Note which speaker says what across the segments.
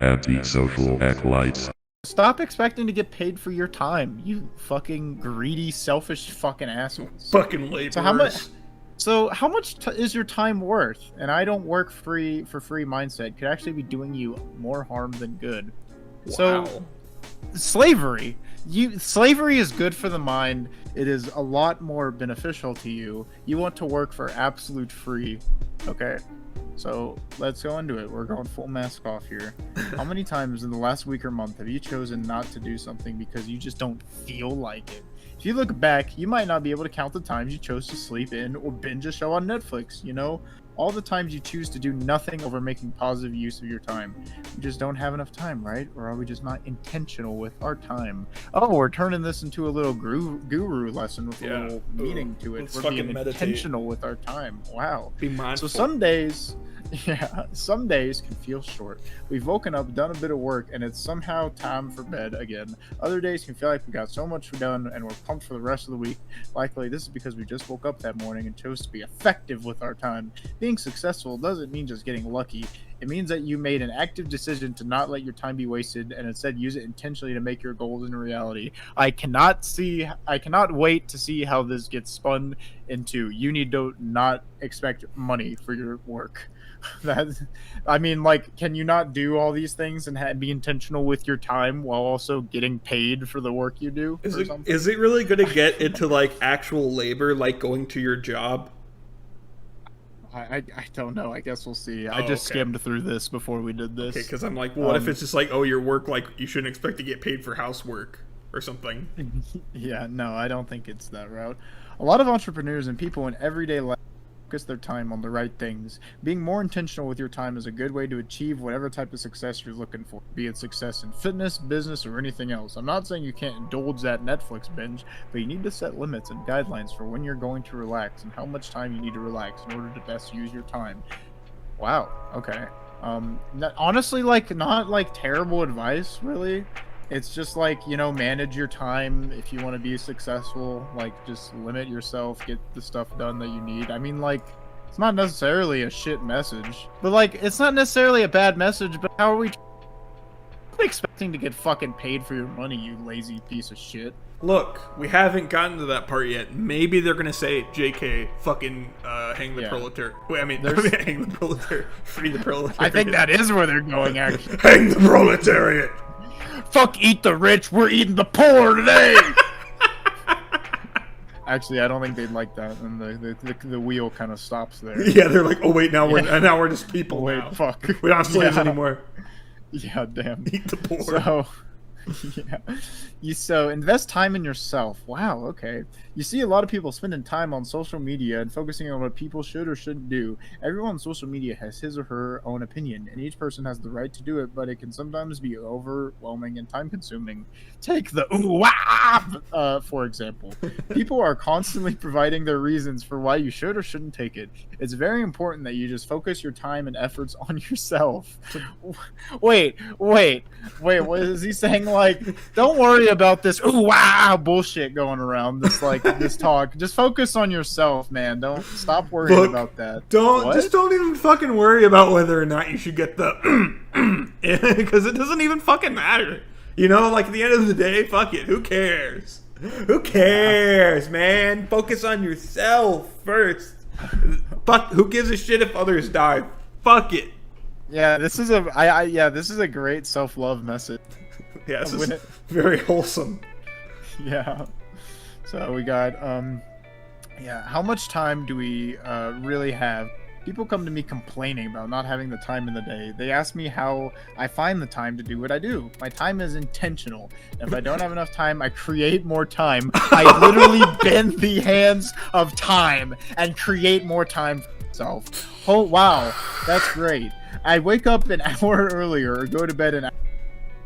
Speaker 1: Antisocial acolytes.
Speaker 2: Stop expecting to get paid for your time, you fucking greedy, selfish fucking assholes.
Speaker 3: Fucking
Speaker 2: So how much?
Speaker 3: laborers.
Speaker 2: So how much is your time worth? And I don't work for free mindset could actually be doing you more harm than good. So
Speaker 3: Wow.
Speaker 2: slavery. Slavery is good for the mind. It is a lot more beneficial to you. You want to work for absolute free. Okay. So let's go into it. We're going full mask off here. How many times in the last week or month have you chosen not to do something because you just don't feel like it? If you look back, you might not be able to count the times you chose to sleep in or binge a show on Netflix, you know? All the times you choose to do nothing over making positive use of your time. We just don't have enough time, right? Or are we just not intentional with our time? Oh, we're turning this into a little guru lesson with a little meaning to it.
Speaker 3: Let's
Speaker 2: We're being
Speaker 3: fucking meditate.
Speaker 2: intentional with our time. Wow.
Speaker 3: Be mindful.
Speaker 2: So some days, some days can feel short. We've woken up, done a bit of work, and it's somehow time for bed again. Other days can feel like we got so much done and we're pumped for the rest of the week. Likely, this is because we just woke up that morning and chose to be effective with our time. Being successful doesn't mean just getting lucky. It means that you made an active decision to not let your time be wasted and instead use it intentionally to make your goals a reality. I cannot wait to see how this gets spun into. You need to not expect money for your work. I mean, like, can you not do all these things and be intentional with your time while also getting paid for the work you do?
Speaker 3: Is it really going to get into like actual labor, like going to your job?
Speaker 2: I don't know. I guess we'll see. I just skimmed through this before we did this.
Speaker 3: Okay, because I'm like, well, what if it's just like, oh, your work, like, you shouldn't expect to get paid for housework or something?
Speaker 2: Yeah, no, I don't think it's that route. A lot of entrepreneurs and people in everyday life focus their time on the right things. Being more intentional with your time is a good way to achieve whatever type of success you're looking for, be it success in fitness, business, or anything else. I'm not saying you can't indulge that Netflix binge, but you need to set limits and guidelines for when you're going to relax and how much time you need to relax in order to best use your time. Wow, okay. Honestly, like, not like terrible advice, really. It's just like, you know, manage your time if you want to be successful. Like, just limit yourself, get the stuff done that you need. I mean, like, it's not necessarily a shit message, but like, it's not necessarily a bad message. But how are we expecting to get fucking paid for your money, you lazy piece of shit?
Speaker 3: Look, we haven't gotten to that part yet. Maybe they're gonna say, "JK, fucking hang the proletariat." Wait, I mean, hang the proletariat, free the proletariat.
Speaker 2: I think that is where they're going. Actually,
Speaker 3: hang the proletariat.
Speaker 2: Fuck, eat the rich. We're eating the poor today. Actually, I don't think they'd like that, and the wheel kind of stops there.
Speaker 3: Yeah, they're like, oh wait, now we're just people.
Speaker 2: Wait,
Speaker 3: now.
Speaker 2: fuck.
Speaker 3: We're not slaves anymore.
Speaker 2: Yeah, damn.
Speaker 3: Eat the poor.
Speaker 2: So, yeah. So invest time in yourself. Wow, okay. You see a lot of people spending time on social media and focusing on what people should or shouldn't do. Everyone on social media has his or her own opinion, and each person has the right to do it, but it can sometimes be overwhelming and time-consuming. Take the waah, for example. People are constantly providing their reasons for why you should or shouldn't take it. It's very important that you just focus your time and efforts on yourself. Wait, what is he saying? Like, don't worry about this bullshit going around, this talk. Just focus on yourself, man. Don't stop worrying about that.
Speaker 3: Don't even fucking worry about whether or not you should get the because it doesn't even fucking matter. You know, like, at the end of the day, fuck it. Who cares? Who cares, man? Focus on yourself first. Fuck, who gives a shit if others die? Fuck it.
Speaker 2: Yeah, this is this is a great self-love message.
Speaker 3: Yeah, this is very wholesome.
Speaker 2: Yeah. So we got how much time do we really have? People come to me complaining about not having the time in the day. They ask me how I find the time to do what I do. My time is intentional. If I don't have enough time, I create more time. I literally bend the hands of time and create more time for myself. Oh, wow. That's great. I wake up an hour earlier or go to bed an hour.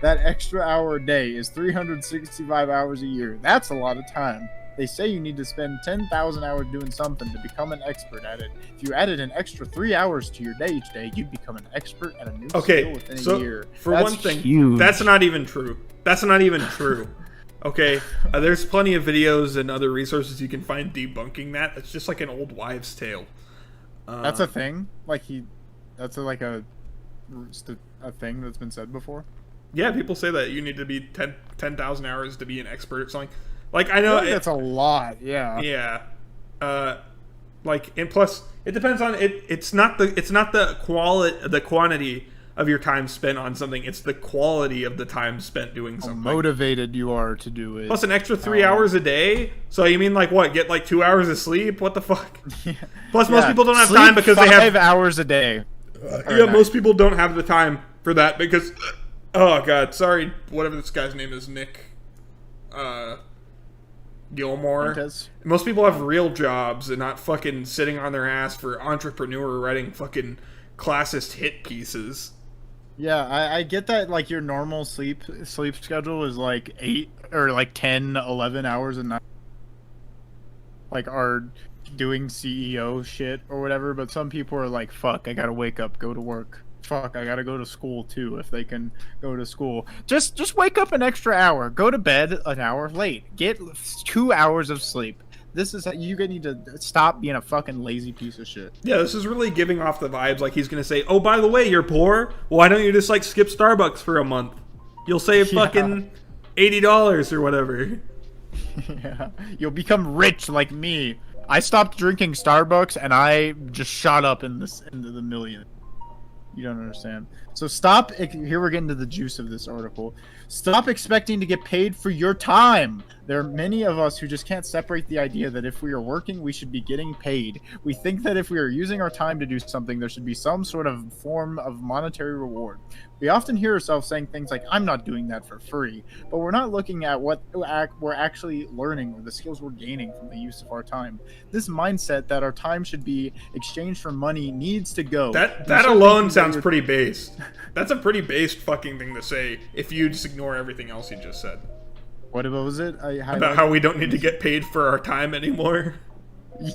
Speaker 2: That extra hour a day is 365 hours a year. That's a lot of time. They say you need to spend 10,000 hours doing something to become an expert at it. If you added an extra 3 hours to your day each day, you'd become an expert at a new skill within a year.
Speaker 3: For one thing, huge. That's not even true. Okay, there's plenty of videos and other resources you can find debunking that. It's just like an old wives' tale.
Speaker 2: That's a thing? Like, that's like a a thing that's been said before?
Speaker 3: Yeah, people say that you need to be 10,000 hours to be an expert at something. Like, I
Speaker 2: I
Speaker 3: know
Speaker 2: feel like that's a lot. Yeah.
Speaker 3: yeah. Like, and plus it depends on it. It's not the quantity of your time spent on something. It's the quality of the time spent doing
Speaker 2: How
Speaker 3: something.
Speaker 2: motivated you are to do it.
Speaker 3: Plus an extra 3 hours a day. So you mean like what? Get like 2 hours of sleep? What the fuck?
Speaker 2: Yeah.
Speaker 3: Plus most people don't have
Speaker 2: Sleep
Speaker 3: time because they have
Speaker 2: 5 hours a day.
Speaker 3: yeah, most people don't have the time for that because oh god, sorry, whatever this guy's name is, Nick Gilmore.
Speaker 2: Montez?
Speaker 3: Most people have real jobs and not fucking sitting on their ass for entrepreneur writing fucking classist hit pieces.
Speaker 2: Yeah, I get that. Like your normal sleep schedule is like 8 or like 10, 11 hours a night. Like are doing CEO shit or whatever. But some people are like, "Fuck, I gotta wake up, go to work. Fuck, I gotta go to school too. If they can go to school, just wake up an extra hour, go to bed an hour late, get 2 hours of sleep." This is you need to stop being a fucking lazy piece of shit.
Speaker 3: Yeah, this is really giving off the vibes like he's gonna say, "Oh, by the way, you're poor. Why don't you just like skip Starbucks for a month? You'll save
Speaker 2: Yeah.
Speaker 3: fucking $80 or whatever."
Speaker 2: Yeah, you'll become rich like me. I stopped drinking Starbucks and I just shot up into the million. You don't understand. So stop. Here we're getting to the juice of this article. Stop expecting to get paid for your time. There are many of us who just can't separate the idea that if we are working, we should be getting paid. We think that if we are using our time to do something, there should be some sort of form of monetary reward. We often hear ourselves saying things like, "I'm not doing that for free," but we're not looking at what we're actually learning or the skills we're gaining from the use of our time. This mindset that our time should be exchanged for money needs to go.
Speaker 3: That alone sounds pretty based. That's a pretty based fucking thing to say if you just ignore everything else you just said.
Speaker 2: What was it?
Speaker 3: About how we don't need to get paid for our time anymore.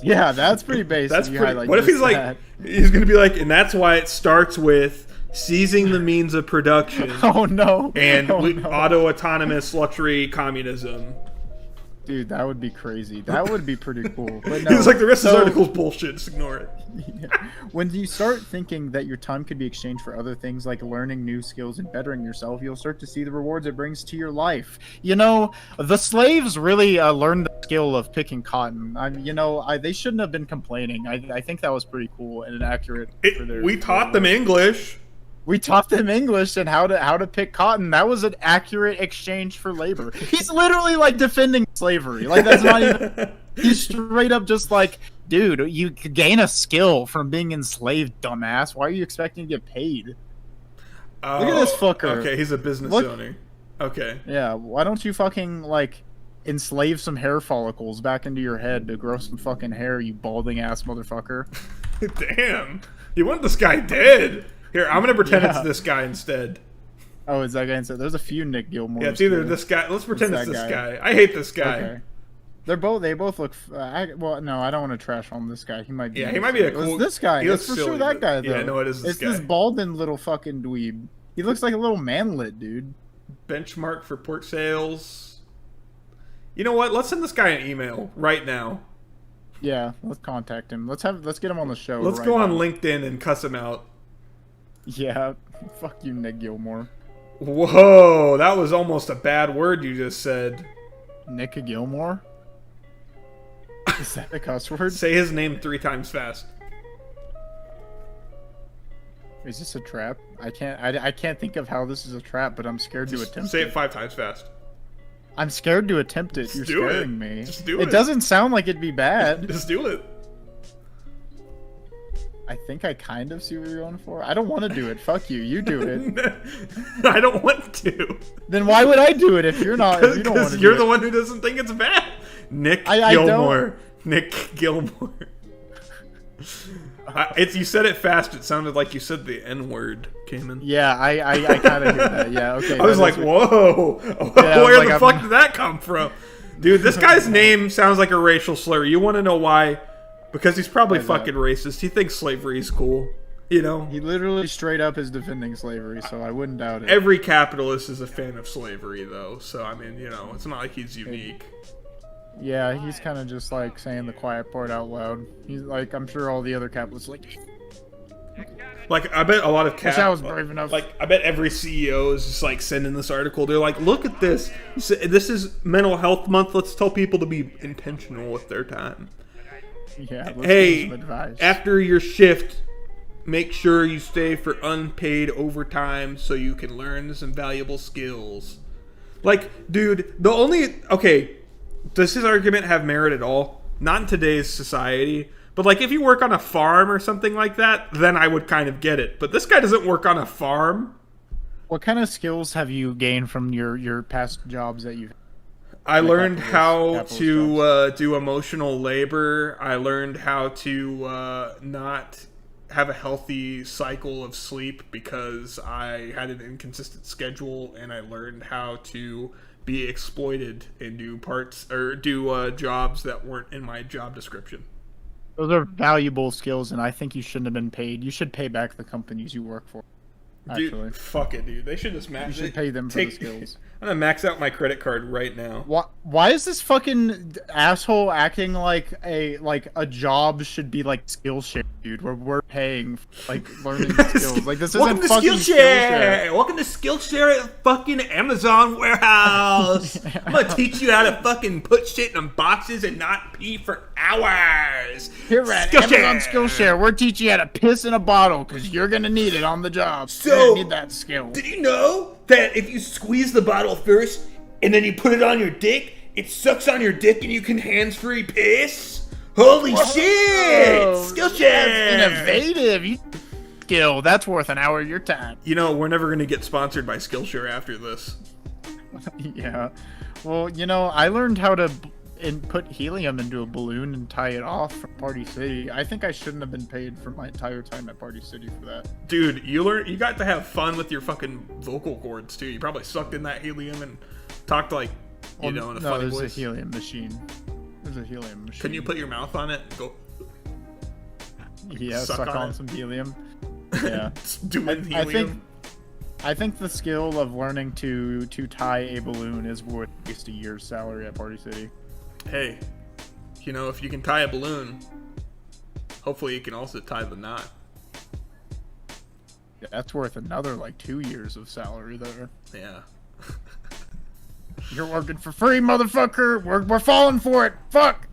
Speaker 2: Yeah, that's pretty basic.
Speaker 3: That's pretty. What if he's like, he's gonna be like, and that's why it starts with seizing the means of production.
Speaker 2: Oh no!
Speaker 3: And
Speaker 2: oh, no.
Speaker 3: auto-autonomous luxury communism.
Speaker 2: Dude, that would be crazy. That would be pretty cool. But no.
Speaker 3: He's like, the rest of this article's bullshit. Just ignore it.
Speaker 2: Yeah. When you start thinking that your time could be exchanged for other things like learning new skills and bettering yourself, you'll start to see the rewards it brings to your life. You know, the slaves really learned the skill of picking cotton. They shouldn't have been complaining. I think that was pretty cool and accurate.
Speaker 3: We taught them English.
Speaker 2: We taught them English and how to pick cotton. That was an accurate exchange for labor. He's literally like defending slavery. Like that's not even. He's straight up just like, dude, you could gain a skill from being enslaved, dumbass. Why are you expecting to get paid?
Speaker 3: Oh,
Speaker 2: look at this fucker.
Speaker 3: Okay, he's a business owner. Okay.
Speaker 2: Yeah, why don't you fucking like enslave some hair follicles back into your head to grow some fucking hair, you balding ass motherfucker?
Speaker 3: Damn, you want this guy dead? Here, I'm gonna pretend it's this guy instead.
Speaker 2: Oh, it's that guy instead. There's a few Nick Gilmore.
Speaker 3: Yeah, it's either this guy. Let's pretend it's this guy. I hate this guy.
Speaker 2: Okay. They both look. Well, no, I don't want to trash on this guy. He might be.
Speaker 3: Yeah, he might be a cool.
Speaker 2: It's this guy. It's for sure that guy though.
Speaker 3: Yeah, no, it is this guy.
Speaker 2: It's this balding little fucking dweeb. He looks like a little manlet, dude.
Speaker 3: Benchmark for pork sales. You know what? Let's send this guy an email right now.
Speaker 2: Yeah, let's contact him. Let's get him on the show.
Speaker 3: Let's go on LinkedIn and cuss him out.
Speaker 2: Yeah, fuck you, Nick Gilmore.
Speaker 3: Whoa, that was almost a bad word you just said.
Speaker 2: Nick Gilmore? Is that a cuss word?
Speaker 3: Say his name 3 times fast.
Speaker 2: Is this a trap? I can't think of how this is a trap, but I'm scared to attempt it.
Speaker 3: Say it 5 times fast.
Speaker 2: I'm scared to attempt it. You're scaring me.
Speaker 3: Just do it.
Speaker 2: It doesn't sound like it'd be bad.
Speaker 3: Just do it.
Speaker 2: I think I kind of see what you're going for. I don't want to do it. Fuck you. You do it.
Speaker 3: I don't want to.
Speaker 2: Then why would I do it if you're not? If you don't want to.
Speaker 3: You're the one who doesn't think it's bad. Nick Gilmore. Nick Gilmore. You said it fast. It sounded like you said the N word, Cayman.
Speaker 2: Yeah, I kind of hear that. Yeah, okay.
Speaker 3: I was like, whoa.
Speaker 2: Yeah,
Speaker 3: Where the fuck did that come from? Dude, this guy's name sounds like a racial slur. You want to know why? Because he's probably fucking racist. He thinks slavery is cool. You know?
Speaker 2: He literally straight up is defending slavery, so I wouldn't doubt it.
Speaker 3: Every capitalist is a fan of slavery, though. So, I mean, you know, it's not like he's unique.
Speaker 2: Yeah, he's kind of just like saying the quiet part out loud. He's like, I'm sure all the other capitalists are like,
Speaker 3: Like, I bet a lot of
Speaker 2: Wish I was brave enough.
Speaker 3: Like, I bet every CEO is just like sending this article. They're like, look at this. This is Mental Health Month. Let's tell people to be intentional with their time.
Speaker 2: Yeah.
Speaker 3: Hey, after your shift, make sure you stay for unpaid overtime so you can learn some valuable skills. Like, dude, does his argument have merit at all? Not in today's society. But, like, if you work on a farm or something like that, then I would kind of get it. But this guy doesn't work on a farm.
Speaker 2: What kind of skills have you gained from your past jobs that you've...
Speaker 3: I learned how to do emotional labor. I learned how to not have a healthy cycle of sleep because I had an inconsistent schedule, and I learned how to be exploited and do jobs that weren't in my job description.
Speaker 2: Those are valuable skills, and I think you shouldn't have been paid. You should pay back the companies you work for. Actually,
Speaker 3: dude, fuck it, dude. They should just max.
Speaker 2: You should pay them for the skills.
Speaker 3: I'm gonna max out my credit card right now.
Speaker 2: Why is this fucking asshole acting like a job should be like Skillshare, dude? Where we're paying like learning skills. Like this isn't fucking Skillshare.
Speaker 3: Welcome to Skillshare at fucking Amazon warehouse. I'm gonna teach you how to fucking put shit in boxes and not pee for hours.
Speaker 2: Here at Amazon Skillshare, we're teaching you how to piss in a bottle because you're gonna need it on the job.
Speaker 3: So,
Speaker 2: you're gonna need that skill.
Speaker 3: Did you know that if you squeeze the bottle first and then you put it on your dick, it sucks on your dick and you can hands-free piss? Holy shit! Skillshare!
Speaker 2: That's innovative. Skill. That's worth an hour of your time.
Speaker 3: You know, we're never going to get sponsored by Skillshare after this.
Speaker 2: Yeah. Well, you know, I learned how to put helium into a balloon and tie it off from Party City. I think I shouldn't have been paid for my entire time at Party City for that.
Speaker 3: Dude, you got to have fun with your fucking vocal cords too. You probably sucked in that helium and talked like, in a funny voice. No,
Speaker 2: there's a helium machine. There's a helium machine.
Speaker 3: Couldn't you put your mouth on it and go?
Speaker 2: Yeah, suck on some helium. Yeah.
Speaker 3: Doing helium.
Speaker 2: I think the skill of learning to tie a balloon is worth at least a year's salary at Party City.
Speaker 3: Hey, you know, if you can tie a balloon, hopefully you can also tie the knot.
Speaker 2: Yeah, that's worth another like 2 years of salary there.
Speaker 3: Yeah.
Speaker 2: You're working for free, motherfucker. We're falling for it. Fuck.